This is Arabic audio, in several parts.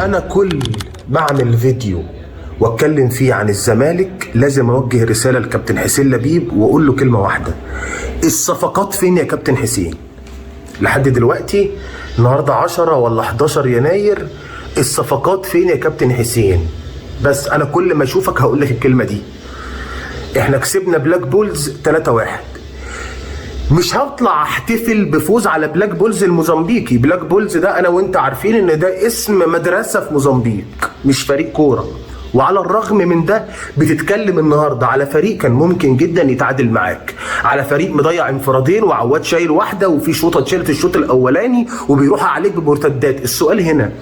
انا كل ما اعمل فيديو واتكلم فيه عن الزمالك لازم اوجه رساله لكابتن حسين لبيب واقول له كلمه واحده: الصفقات فين يا كابتن حسين؟ لحد دلوقتي النهارده 10 ولا 11 يناير، الصفقات فين يا كابتن حسين؟ بس انا كل ما اشوفك هقول لك الكلمه دي. احنا كسبنا بلاك بولز 3-1. مش هطلع احتفل بفوز على بلاك بولز الموزمبيقي. بلاك بولز ده انا وانت عارفين ان ده اسم مدرسه في موزمبيق، مش فريق كوره. وعلى الرغم من ده بتتكلم النهارده على فريق كان ممكن جدا يتعادل معاك، على فريق مضيع انفرادين وعواد شايل واحده وفي شوطه اتشالت الشوط الاولاني وبيروح عليك بمرتدات. السؤال هنا: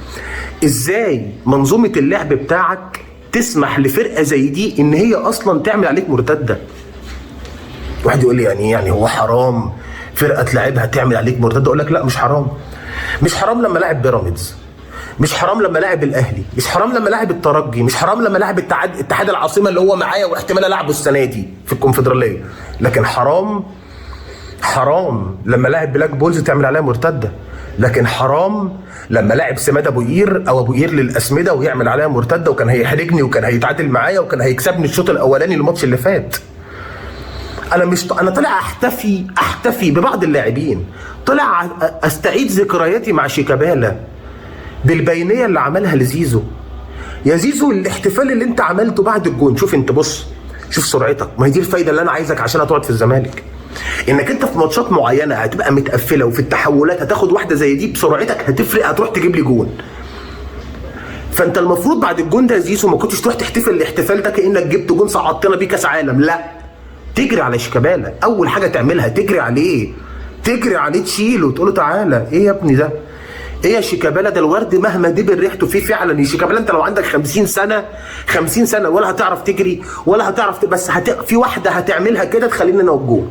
ازاي منظومه اللعب بتاعك تسمح لفرقه زي دي ان هي اصلا تعمل عليك مرتده؟ واحد يقول لي يعني هو حرام فرقه تلعبها تعمل عليك مرتده؟ اقول لك لا، مش حرام. مش حرام لما لاعب بيراميدز، مش حرام لما لاعب الاهلي، مش حرام لما لاعب الترجي، مش حرام لما لاعب اتحاد العاصمه اللي هو معايا واحتمال العبه السنه دي في الكونفدراليه. لكن حرام لما لاعب بلاك بولز تعمل عليها مرتده. لكن حرام لما لاعب سماد ابو قير او ابو قير للاسمده ويعمل عليها مرتده، وكان هيحرجني وكان هيتعادل معايا وكان هيكسبني الشوط الاولاني الماتش اللي فات. انا طالع احتفي ببعض اللاعبين، طالع استعيد ذكرياتي مع شيكابالا بالبينيه اللي عملها لزيزو. يا زيزو الاحتفال اللي انت عملته بعد الجون، شوف انت، بص شوف سرعتك. ما هي دي الفايده اللي انا عايزك عشان هتقعد في الزمالك، انك انت في ماتشات معينه هتبقى متقفله وفي التحولات هتاخد واحده زي دي بسرعتك هتفرق، هتروح تجيب لي جون. فانت المفروض بعد الجون ده يا زيزو ما كنتش تروح تحتفل الاحتفال ده كانك جبت جون صعدتنا بيه كاس عالم، لا، تجري على شيكابالا. اول حاجه تعملها تجري عليه تشيله وتقول له تعالى. ايه يا ابني ده؟ ايه يا شيكابالا ده؟ الورد مهما دبر ريحته فيه فعلا. يا شيكابالا انت لو عندك 50 سنه ولا هتعرف تجري ولا هتعرف بس في واحده هتعملها كده تخلينا نوجوه.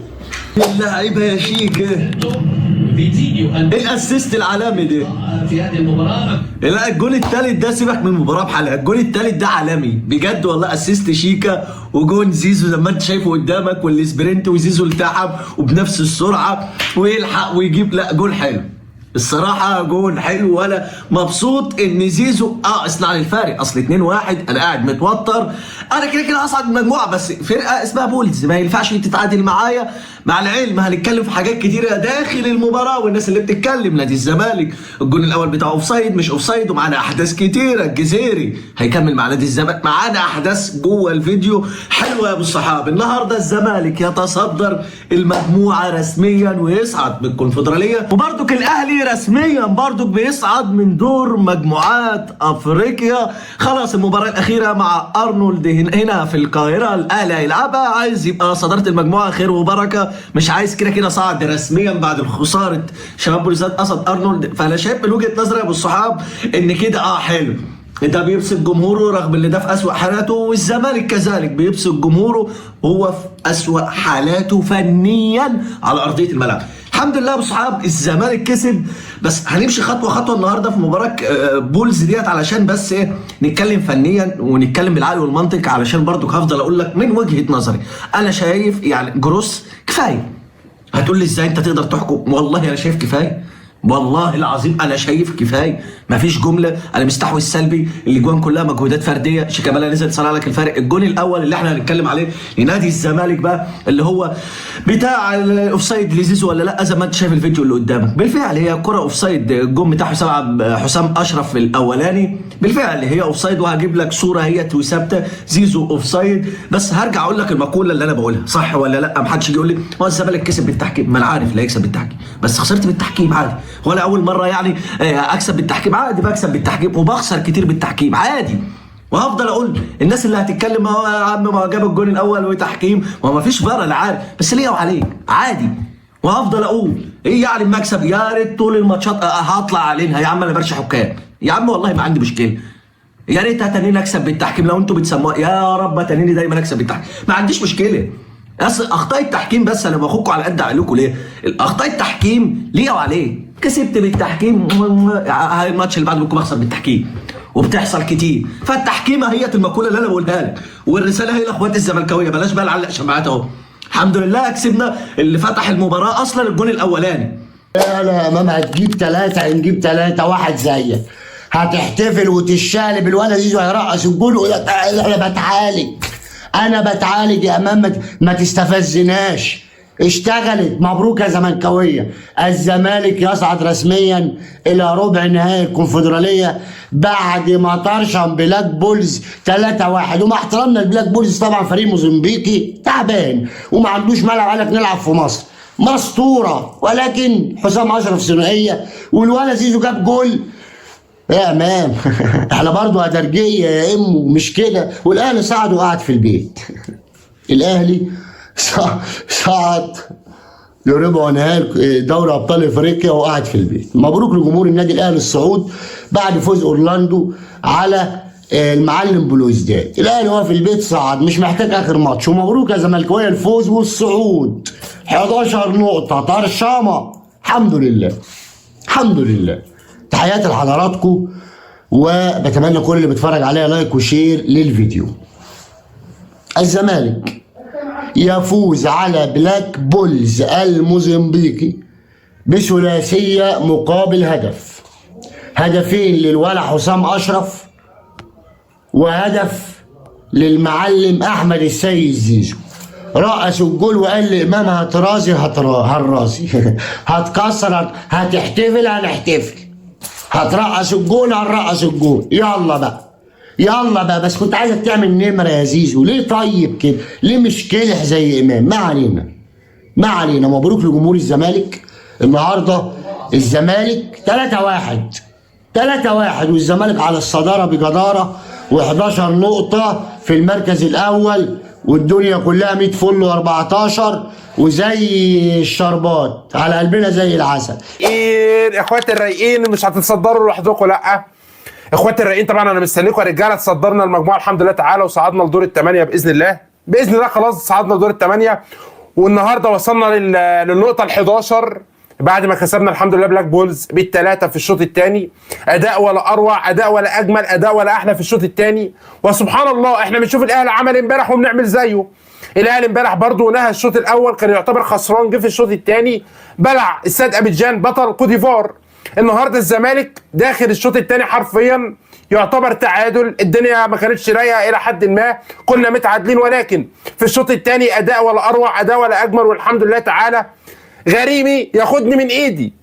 اللعيبه يا شيك، الاسيست العالمي ده في هذه المباراه. لا الجول الثالث ده سيبك من المباراه بحالها، الجول الثالث ده عالمي بجد والله. اسيست شيكا وجون زيزو زي ما انت شايفه قدامك، والسبرنت وزيزو التحم وبنفس السرعه ويلحق ويجيب. لا جول حلو الصراحه، جول حلو. وانا مبسوط ان زيزو اصنع لي الفارق. اصل 2-1 انا قاعد متوتر، انا كده اصعد المجموعه، بس فرقه اسمها بولز ما ينفعش تتعادل معايا. مع العلم هنتكلم في حاجات كتيره داخل المباراه والناس اللي بتتكلم. نادي الزمالك الجول الاول بتاعه اوفسايد مش اوفسايد، ومعانا احداث كتيره. الجزيري هيكمل مع نادي الزمالك، معانا احداث جوه الفيديو حلوه يا ابو الصحاب. النهارده الزمالك يتصدر المجموعه رسميا ويصعد بالكونفدراليه، وبرضك الاهلي رسميا برضك بيصعد من دور مجموعات افريقيا. خلاص المباراه الاخيره مع ارنولد هنا في القاهره، الاهلي هيلعبها، عايز يبقى صداره المجموعه خير وبركه، مش عايز كده صعد رسميا بعد خساره شباب بوليسات قصد ارنولد. فانا شايف من وجهه نظري يا ابو الصحاب ان كده حلو، ده بيبسط جمهوره رغم ان ده في اسوأ حالاته، والزمالك كذلك بيبسط جمهوره هو في اسوأ حالاته فنيا على ارضيه الملعب. الحمد لله يا ابو صحاب الزمالك كسب، بس هنمشي خطوه خطوه النهارده في مباراه بولز ديت علشان بس نتكلم فنيا ونتكلم بالعقل والمنطق، علشان برضو هفضل اقول لك من وجهه نظري. انا شايف يعني جروس كفايه. هتقول لي ازاي انت تقدر تحكم؟ والله انا شايف كفايه، والله العظيم انا شايف كفايه. مفيش جمله، انا مستحوذ سلبي. الاجوان كلها مجهودات فرديه. شيكابالا نزل صنع لك الفارق. الجون الاول اللي احنا هنتكلم عليه لنادي الزمالك بقى اللي هو بتاع الاوفسايد لزيزو ولا لا، زي ما انت شايف الفيديو اللي قدامك. بالفعل هي كره اوفسايد، الجون بتاع حسام اشرف الاولاني بالفعل هي اوفسايد، وهجيب لك صوره هي وثابته زيزو اوفسايد. بس هرجع اقول لك المقوله اللي انا بقولها صح ولا لا. محدش يجي يقول لي هو الزمالك كسب بالتحكيم. ما انا عارف لا يكسب بالتحكيم، بس خسرت بالتحكيم عادي. ولا اول مره يعني اكسب بالتحكيم؟ عادي بكسب بالتحكيم وبخسر كتير بالتحكيم عادي. وهفضل اقول الناس اللي هتتكلم اهو يا عم ما جاب الجون الاول وتحكيم ما فيش فار، انا عارف، بس ليه وعليك عادي. وهفضل اقول ايه يعني المكسب؟ يا ريت طول الماتشات هطلع علينا يا عم انا برشح حكام يا عم، والله ما عندي مشكله. يا ريت هتنيني اكسب بالتحكيم لو انتوا بتسموها، يا رب تنيني دايما اكسب بالتحكيم، ما عنديش مشكله. اصل اخطاء التحكيم بس انا باخدكم على قد عقلكم. ليه؟ اخطاء التحكيم ليه وعليه. كسبت بالتحكيم، الماتش اللي بعده ممكن اخسر بالتحكيم، وبتحصل كتير. فالتحكيم هي المقوله اللي انا بقولها لك، والرساله هي لاخوات الزملكاويه، بلاش بقى نعلق شماعات اهو. الحمد لله كسبنا. اللي فتح المباراه اصلا الجون الاولاني. انا يا ماما هتجيب 3 هنجيب 3 واحد زيك. هتحتفل وتشقلب، الولد زيزو هيرقص الجول. انا بتعالج يا امام، ما تستفزناش. اشتغلت. مبروك يا زملكاويه. الزمالك يصعد رسميا الى ربع نهائي الكونفدراليه بعد ما طرشم بلاك بولز 3-1. ومع احترامنا البلاك بولز طبعا فريق موزمبيقي تعبان وما عندوش ملعب، قال لك نلعب في مصر. مسطوره، ولكن حسام اشرف ثنائيه والولد زيزو جاب جول. يا امام احنا برضه ادرجيه يا امه، مش كده. والاهلي صعد وقعد في البيت. الاهلي صعد لربع نهائي دوري ابطال افريقيا وقعد في البيت. مبروك لجمهور النادي الاهلي الصعود بعد فوز اورلاندو على المعلم بلوزداد. الاهلي هو في البيت صعد، مش محتاج اخر ماتش. ومبروك يا زملكاويه الفوز والصعود. 11 نقطه طرشامه. الحمد لله الحمد لله. تحياتي لحضراتكم، وبتمنى كل اللي بيتفرج عليا لايك وشير للفيديو. الزمالك يفوز على بلاك بولز الموزمبيقي بثلاثيه مقابل هدف. هدفين للولا حسام اشرف وهدف للمعلم احمد السيد زيزو. رقص الجول وقال لامام هترازي هالرازي هتكسر، هتحتفل هنحتفل، هترقص الجول هنرقص الجول. يلا بقى يلا بقى. بس كنت عايزك تعمل نمره يا زيزو. ليه طيب كده؟ ليه مش كلح زي امام؟ ما علينا ما علينا. مبروك لجمهور الزمالك. النهارده الزمالك 3-1 والزمالك على الصداره بجداره و11 نقطه في المركز الاول، والدنيا كلها 100 فل و14 وزي الشربات على قلبنا زي العسل. اخواتي الرايقين مش هتتصدروا لوحدكم، لا اخواتي الرايقين طبعا انا مستنيكم يا رجاله. تصدرنا المجموعه الحمد لله تعالى وصعدنا لدور الثمانيه باذن الله. باذن الله خلاص صعدنا لدور الثمانيه. والنهارده وصلنا للنقطه ال11 بعد ما كسبنا الحمد لله بلاك بولز بالثلاثه في الشوط الثاني. اداء ولا اروع، اداء ولا اجمل، اداء ولا احلى في الشوط الثاني. وسبحان الله احنا بنشوف الاهلي عمل امبارح وبنعمل زيه. الاهلي امبارح برضه نهى الشوط الاول، كان يعتبر خسران، جه في الشوط الثاني بلع استاد ابيجان بطل كوت ديفوار. النهارده الزمالك داخل الشوط الثاني حرفيا يعتبر تعادل. الدنيا ما كانتش رايقه الى حد ما، كنا متعادلين، ولكن في الشوط الثاني اداء ولا اروع، اداء ولا اجمل، والحمد لله تعالى. غريمي ياخدني من ايدي،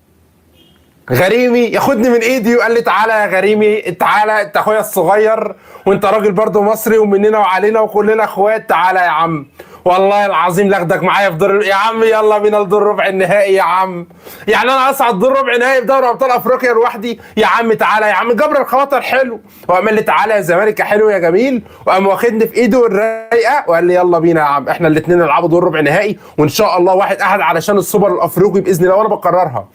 غريمي ياخدني من ايدي وقال لي تعالى يا غريمي، تعالى انت اخويا الصغير وانت راجل برضه مصري ومننا وعلينا وكلنا اخوات، تعالى يا عم والله العظيم لاخدك معايا في دور يا عم. يلا بينا لدور ربع النهائي يا عم. يعني انا اصعد دور ربع نهائي في دوري ابطال افريقيا لوحدي يا عم؟ تعالى يا عم. جبر الخواطر حلو، وقام قال لي تعالى يا زمالك يا حلو يا جميل، وقام واخدني في ايده الرايقه وقال لي يلا بينا يا عم. احنا الاثنين نلعبوا دور ربع نهائي وان شاء الله 1-1 علشان السوبر الافريقي باذن الله، وانا بكررها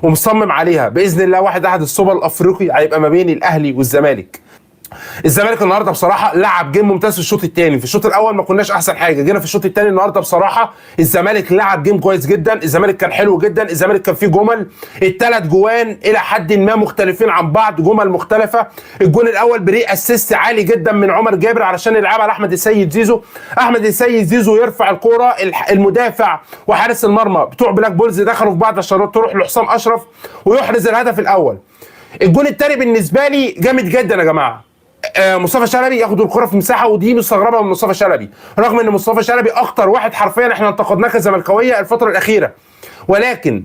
ومصمم عليها باذن الله. 1-1 السوبر الافريقي هيبقى ما بين الاهلي والزمالك. الزمالك النهارده بصراحه لعب جيم ممتاز في الشوط الثاني. في الشوط الاول ما كناش احسن حاجه، جينا في الشوط الثاني النهارده بصراحه الزمالك لعب جيم كويس جدا. الزمالك كان حلو جدا، الزمالك كان فيه جمل. الثلاث جوان الى حد ما مختلفين عن بعض، جمل مختلفه. الجون الاول بري اسيست عالي جدا من عمر جابر علشان يلعبها لاحمد السيد زيزو. احمد السيد زيزو يرفع الكوره، المدافع وحارس المرمى بتوع بلاك بولز دخلوا في بعض عشان تروح لحسام اشرف ويحرز الهدف الاول. الجون الثاني بالنسبه لي جامد جدا يا جماعه. مصطفى شلبي ياخد الكره في مساحه، ودي مستغربه من مصطفى شلبي، رغم ان مصطفى شلبي اخطر واحد حرفيا احنا انتقدناه كزملكاويه الفتره الاخيره، ولكن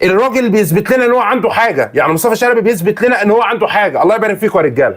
الراجل بيثبت لنا ان هو عنده حاجه. يعني مصطفى شلبي بيثبت لنا ان هو عنده حاجه. الله يبارك فيكم يا رجاله.